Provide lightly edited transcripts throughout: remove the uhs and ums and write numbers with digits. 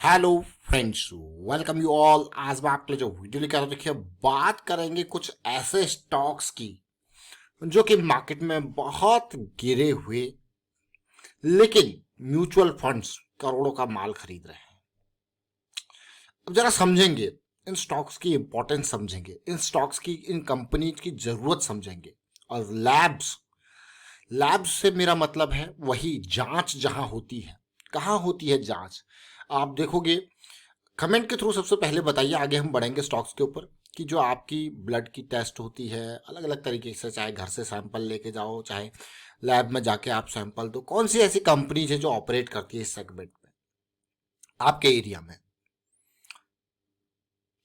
Hello friends, welcome you all. आज मैं आपके लिए जो वीडियो लेकर आया हूं, देखिए बात करेंगे कुछ ऐसे स्टॉक्स की जो कि मार्केट में बहुत गिरे हुए, लेकिन म्यूचुअल फंड्स करोड़ों का माल खरीद रहे हैं। अब जरा समझेंगे, इन स्टॉक्स की इंपॉर्टेंस समझेंगे, इन स्टॉक्स की, इन कंपनी की जरूरत समझेंगे। और लैब्स लैब्स से मेरा मतलब है वही जांच जहां होती है। कहाँ होती है जांच? आप देखोगे, कमेंट के थ्रू सबसे पहले बताइए, आगे हम बढ़ेंगे स्टॉक्स के ऊपर, कि जो आपकी ब्लड की टेस्ट होती है अलग अलग तरीके से, चाहे घर से सैंपल लेके जाओ, चाहे लैब में जाके आप सैंपल दो, कौन सी ऐसी कंपनीज है जो ऑपरेट करती है इस सेगमेंट में आपके एरिया में?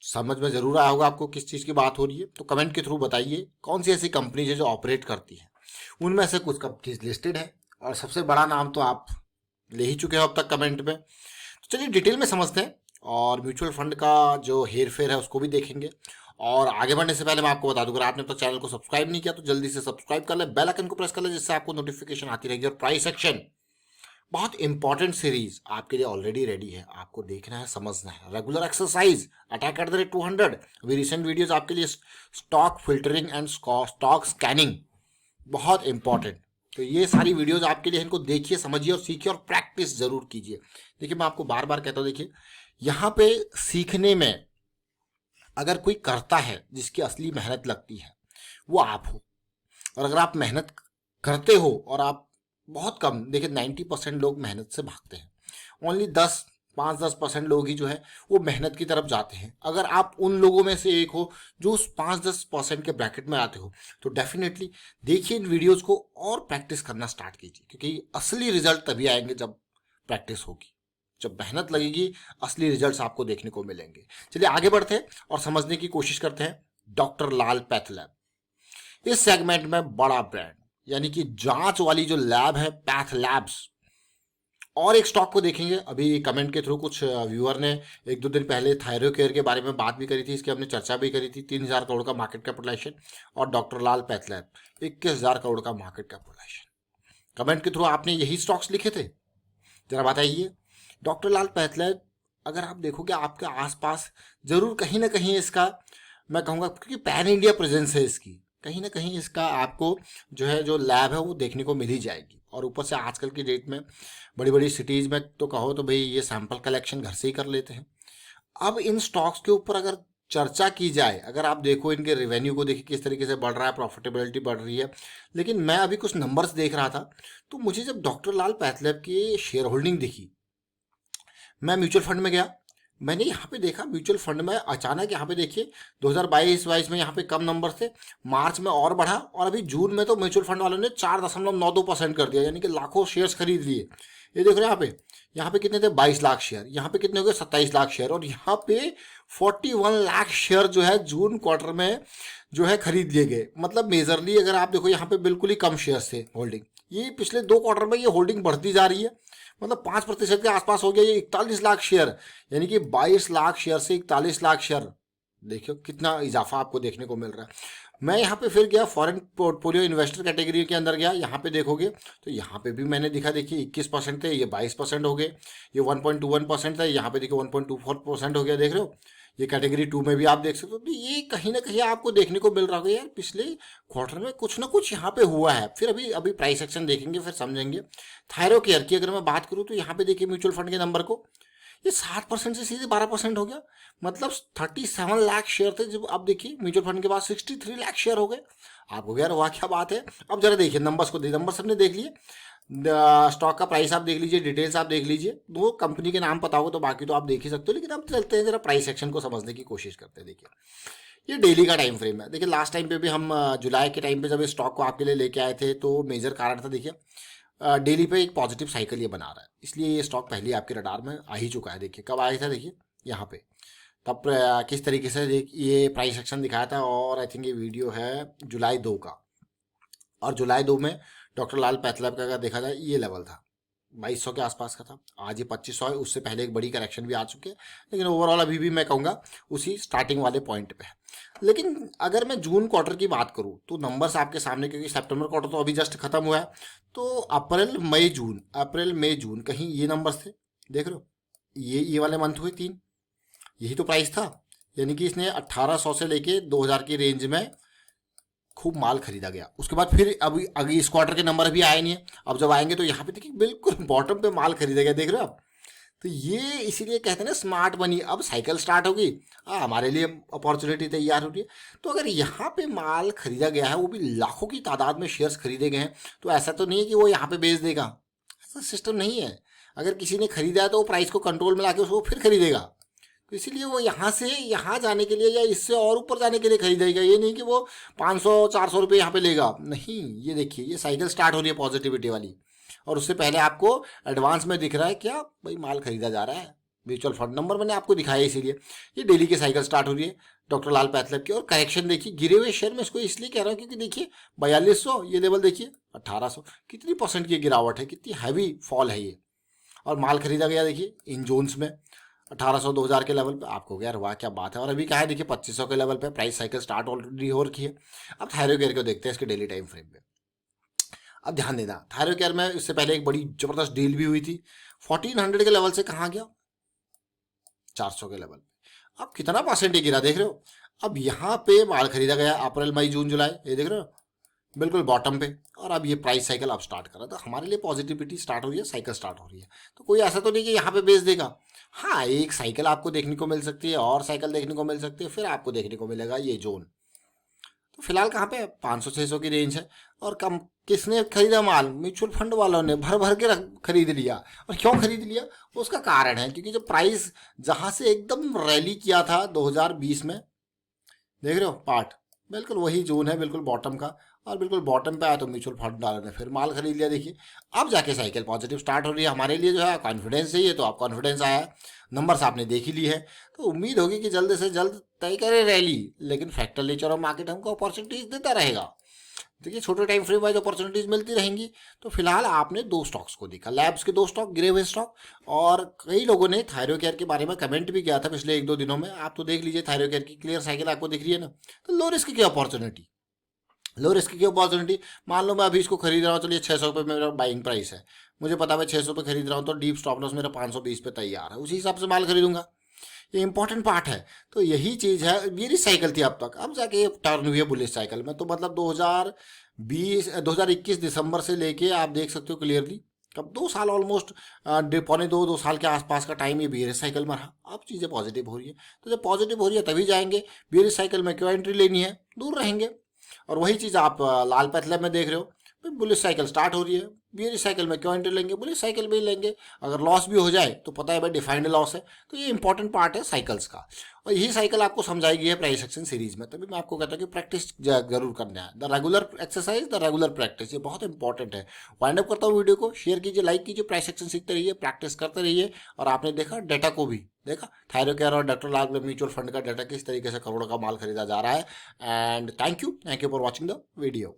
समझ में जरूर आया होगा आपको किस चीज की बात हो रही है। तो कमेंट के थ्रू बताइए कौन सी ऐसी कंपनीज है जो ऑपरेट करती है। उनमें से कुछ कंपनीज लिस्टेड है और सबसे बड़ा नाम तो आप ले ही चुके हो अब तक कमेंट में। तो चलिए डिटेल में समझते हैं और म्यूचुअल फंड का जो हेर फेर है उसको भी देखेंगे। और आगे बढ़ने से पहले मैं आपको बता दूं, अगर आपने तो चैनल को सब्सक्राइब नहीं किया तो जल्दी से सब्सक्राइब कर ले, बेल आइकन को प्रेस कर ले, जिससे आपको नोटिफिकेशन आती रहेगी। और प्राइस एक्शन बहुत इंपॉर्टेंट सीरीज आपके लिए ऑलरेडी रेडी है, आपको देखना है, समझना है। Regular exercise attack at the rate 200, अभी रिसेंट वीडियोस आपके लिए stock filtering and stock scanning, बहुत इंपॉर्टेंट। तो ये सारी वीडियोस आपके लिए, इनको देखिए, समझिए और सीखिए और प्रैक्टिस जरूर कीजिए। देखिए मैं आपको बार बार कहता हूँ, देखिए यहाँ पे सीखने में अगर कोई करता है जिसकी असली मेहनत लगती है वो आप हो। और अगर आप मेहनत करते हो और आप बहुत कम, देखिए 90% लोग मेहनत से भागते हैं, ओनली 5-10% लोग ही जो है वो मेहनत की तरफ जाते हैं। अगर आप उन लोगों में से एक हो जो उस 5-10% के ब्रैकेट में आते हो, तो डेफिनेटली देखिए इन वीडियोस को और प्रैक्टिस करना स्टार्ट कीजिए, क्योंकि असली रिजल्ट तभी आएंगे जब प्रैक्टिस होगी, जब मेहनत लगेगी, असली रिजल्ट्स आपको देखने को मिलेंगे। चलिए आगे बढ़ते हैं और समझने की कोशिश करते हैं डॉक्टर लाल पैथ लैब। इस सेगमेंट में बड़ा ब्रांड, यानी कि जांच वाली जो लैब है, पैथ लैब्स। और एक स्टॉक को देखेंगे, अभी कमेंट के थ्रू कुछ व्यूअर ने एक दो दिन पहले थायरो केयर के बारे में बात भी करी थी, इसकी हमने चर्चा भी करी थी। 3,000 करोड़ का मार्केट कैपिटलाइजेशन, और डॉक्टर लाल पैथ लैब 21,000 करोड़ का मार्केट कैपिटलाइजेशन। कमेंट के थ्रू आपने यही स्टॉक्स लिखे थे, जरा बताइए। डॉक्टर लाल पैथ लैब, अगर आप देखोगे आपके आसपास जरूर कहीं ना कहीं इसका, मैं कहूँगा क्योंकि पैन इंडिया प्रेजेंस है इसकी, कहीं ना कहीं इसका आपको जो है, जो लैब है वो देखने को मिल ही जाएगी। और ऊपर से आजकल की डेट में बड़ी बड़ी सिटीज़ में तो कहो तो भाई ये सैंपल कलेक्शन घर से ही कर लेते हैं। अब इन स्टॉक्स के ऊपर अगर चर्चा की जाए, अगर आप देखो इनके रेवेन्यू को देखिए किस तरीके से बढ़ रहा है, प्रॉफिटेबिलिटी बढ़ रही है। लेकिन मैं अभी कुछ नंबर्स देख रहा था, तो मुझे जब डॉक्टर लाल पैथलैब की शेयर होल्डिंग दिखी, मैं म्यूचुअल फंड में गया, मैंने यहाँ पे देखा म्यूचुअल फंड में अचानक, यहाँ पे देखिए 2022-22 में यहाँ पे कम नंबर थे, मार्च में और बढ़ा, और अभी जून में तो म्यूचुअल फंड वालों ने 4.92% कर दिया, यानी कि लाखों शेयर्स खरीद लिए। ये देख रहे हैं यहाँ पे कितने थे? 22 लाख शेयर। यहाँ पे कितने हो गए? 27 लाख शेयर। और यहाँ पे 41 लाख शेयर जो है जून क्वार्टर में जो है खरीद लिए गए। मतलब मेजरली अगर आप देखो, यहाँ पे बिल्कुल ही कम शेयर थे होल्डिंग, ये पिछले 2 क्वार्टर में ये होल्डिंग बढ़ती जा रही है। मतलब 5% के आसपास हो गया ये 41 लाख शेयर, यानी कि 22 लाख शेयर से 41 लाख शेयर। देखियो कितना इजाफा आपको देखने को मिल रहा है। मैं यहाँ पे फिर गया फॉरेन पोर्टफोलियो इन्वेस्टर कैटेगरी के अंदर गया, यहाँ पे देखोगे तो यहाँ पे भी मैंने दिखा, देखिए 21% थे, ये 22% हो गए। ये 1.21% था, यहाँ पे देखिए 1.24% हो गया। देख रहे हो, ये कैटेगरी 2 में भी आप देख सकते हो। तो ये कहीं ना कहीं आपको देखने को मिल रहा होगा यार, पिछले क्वार्टर में कुछ ना कुछ यहाँ पे हुआ है। फिर अभी अभी प्राइस एक्शन देखेंगे, फिर समझेंगे। थायरो केयर की अगर मैं बात करूँ तो यहाँ पे देखिए म्यूचुअल फंड के नंबर को, ये 7% से सीधे 12% हो गया। मतलब 37 लाख शेयर थे, जब अब देखिए म्यूचुअल फंड के पास 63 लाख शेयर हो गए। आपको यार वाह क्या बात है। अब जरा देखिए नंबर्स को, नंबर्स हमने देख लिए, स्टॉक का प्राइस आप देख लीजिए, डिटेल्स आप देख लीजिए, दो कंपनी के नाम पता होगा तो बाकी तो आप देख ही सकते हो। लेकिन अब चलते हैं जरा प्राइस सेक्शन को समझने की कोशिश करते हैं। देखिए ये डेली का टाइम फ्रेम है। देखिए लास्ट टाइम पे भी हम जुलाई के टाइम पे जब स्टॉक को आपके लिए लेके आए थे, तो मेजर कारण था, देखिए डेली पे एक पॉजिटिव साइकिल ये बना रहा है, इसलिए ये स्टॉक पहले आपके रडार में आ ही चुका है। देखिए कब आया था, देखिए यहाँ पे, तब किस तरीके से ये प्राइस एक्शन दिखाया था। और आई थिंक ये वीडियो है जुलाई 2 का, और जुलाई 2 में डॉक्टर लाल पैथलैब का अगर देखा जाए ये लेवल था 2200 के आसपास का था। आज ये 2500 है, उससे पहले एक बड़ी करेक्शन भी आ चुकी है, लेकिन ओवरऑल अभी भी मैं कहूँगा उसी स्टार्टिंग वाले पॉइंट पे है। लेकिन अगर मैं जून क्वार्टर की बात करूँ तो नंबर्स आपके सामने, क्योंकि सितंबर क्वार्टर तो अभी जस्ट खत्म हुआ है, तो अप्रैल मई जून कहीं ये नंबर्स थे, देख रहे हो ये वाले मंथ हुए 3, यही तो प्राइस था। यानी कि इसने 1800 से लेके 2000 की रेंज में खूब माल खरीदा गया। उसके बाद फिर अभी अभी इस क्वार्टर के नंबर अभी आए नहीं है। अब जब आएंगे तो यहाँ पे देखिए बिल्कुल बॉटम पे माल खरीदा गया, देख रहे हो आप। तो ये इसीलिए कहते हैं ना स्मार्ट मनी। अब साइकिल स्टार्ट होगी, हमारे लिए अपॉर्चुनिटी तैयार हो रही है। तो अगर यहाँ पे माल खरीदा गया है, वो भी लाखों की तादाद में शेयर्स खरीदे गए हैं, तो ऐसा तो नहीं है कि वो यहाँ पे बेच देगा, ऐसा सिस्टम नहीं है। अगर किसी ने खरीदा है तो वो प्राइस को कंट्रोल में लाके उसको फिर खरीदेगा। तो इसीलिए वो यहाँ से यहाँ जाने के लिए या इससे और ऊपर जाने के लिए खरीदेगा। ये नहीं कि वो 500-400 रुपये यहाँ पे लेगा, नहीं। ये देखिए ये साइकिल स्टार्ट हो रही है पॉजिटिविटी वाली, और उससे पहले आपको एडवांस में दिख रहा है क्या भाई, माल खरीदा जा रहा है। म्यूचुअल फंड नंबर मैंने आपको दिखाया, इसीलिए ये डेली की साइकिल स्टार्ट हो रही है डॉक्टर लाल पैथलैब की। और करेक्शन देखिए, गिरे हुए शेयर में इसको इसलिए कह रहा हूँ क्योंकि देखिए 4200, ये लेवल देखिए 1800, कितनी परसेंट की गिरावट है, कितनी हैवी फॉल है ये। और माल खरीदा गया देखिए इन जोन्स में 1800 2000 के लेवल पे। आपको यार वाह क्या बात है। और अभी क्या है देखिए 2500 के लेवल पे प्राइस साइकिल स्टार्ट ऑलरेडी हो रखी है। अब थायरोकेयर को देखते हैं इसके डेली टाइम फ्रेम पे। अब ध्यान देना, थायरोकेयर में इससे पहले एक बड़ी जबरदस्त डील भी हुई थी। 1400 के लेवल से कहाँ गया, 400 के लेवल पे। अब कितना परसेंट गिरा देख रहे हो। अब यहाँ पे माल खरीदा गया अप्रैल मई जून जुलाई, ये देख रहे हो बिल्कुल बॉटम पे। और अब ये प्राइस साइकिल अब स्टार्ट कर रहा है, तो हमारे लिए पॉजिटिविटी स्टार्ट हो रही है, साइकिल स्टार्ट हो रही है। तो कोई ऐसा तो नहीं कि यहाँ पे बेच देगा। हाँ, एक साइकिल आपको देखने को मिल सकती है, और साइकिल देखने को मिल सकती है, फिर आपको देखने को मिलेगा ये जोन। तो फिलहाल कहाँ पे 500-600 की रेंज है। और कम किसने खरीदा माल, म्यूचुअल फंड वालों ने भर भर के खरीद लिया। और क्यों खरीद लिया, उसका कारण है क्योंकि जब प्राइस जहाँ से एकदम रैली किया था 2020 में, देख रहे हो पार्ट, बिल्कुल वही जोन है, बिल्कुल बॉटम का। और बिल्कुल बॉटम पे आया तो म्यूचुअल फंड वालों ने फिर माल खरीद लिया। देखिए अब जाके साइकिल पॉजिटिव स्टार्ट हो रही है। हमारे लिए जो है कॉन्फिडेंस चाहिए, तो आप कॉन्फिडेंस आया है, नंबर्स आपने देख ही ली है। तो उम्मीद होगी कि जल्द से जल्द तय करे रैली। लेकिन फैक्टर नेचर ऑफ मार्केट हमको अपॉर्चुनिटीज देता रहेगा। देखिए छोटे टाइम फ्रेम वाइज अपॉर्चुनिटीज मिलती रहेंगी। तो फिलहाल आपने 2 स्टॉक्स को देखा, लैब्स के 2 स्टॉक, गिरे हुए स्टॉक। और कई लोगों ने थायरोकेयर के बारे में कमेंट भी किया था पिछले 1-2 दिनों में। आप तो देख लीजिए थायरोकेयर की क्लियर साइकिल आपको दिख रही है ना। तो लो रिस्क की अपॉर्चुनिटी, लो रिस्क की अपॉर्चुनिटी। मान लो मैं अभी इसको खरीद रहा हूँ, चलिए 600 रुपये मेरा बाइंग प्राइस है, मुझे पता है मैं 600 पे खरीद रहा हूँ, तो डीप स्टॉप लॉस मेरा 520 पे तैयार है, उसी हिसाब से माल खरीदूंगा। ये इंपॉर्टेंट पार्ट है। तो यही चीज़ है, मेरी साइकिल थी अब तक, अब जाके ये टर्न हुई है बुलिश साइकिल में। तो मतलब 2021 दिसंबर से लेके आप देख सकते हो क्लियरली, कब 2 साल ऑलमोस्ट, 2.25-2 साल के आसपास का टाइम ये बियरिश साइकिल में रहा। अब चीज़ें पॉजिटिव हो रही है। तो जब पॉजिटिव हो रही है तभी जाएंगे। बियरिश साइकिल में क्यों एंट्री लेनी है, दूर रहेंगे। और वही चीज़ आप लाल पैथलैब में देख रहे हो, बुलिश साइकिल स्टार्ट हो रही है, बियरिश साइकिल में क्यों एंट्री लेंगे, बुलिश साइकिल में ही लेंगे। अगर लॉस भी हो जाए तो पता है भाई डिफाइंड लॉस है। तो ये इंपॉर्टेंट पार्ट है साइकिल्स का। और यही साइकिल आपको समझाई गई है प्राइस एक्शन सीरीज में। तभी मैं आपको कहता हूँ कि प्रैक्टिस जरूर करना है, the regular exercise the regular practice, ये बहुत इंपॉर्टेंट है। वाइंड अप करता हूँ वीडियो को, शेयर कीजिए, लाइक कीजिए, प्राइस एक्शन सीखते रहिए, प्रैक्टिस करते रहिए। और आपने देखा डेटा को भी देखा, थायरोकेयर और डॉक्टर लाल म्यूचुअल फंड का डेटा किस तरीके से करोड़ों का माल खरीदा जा रहा है। And thank you for watching the video.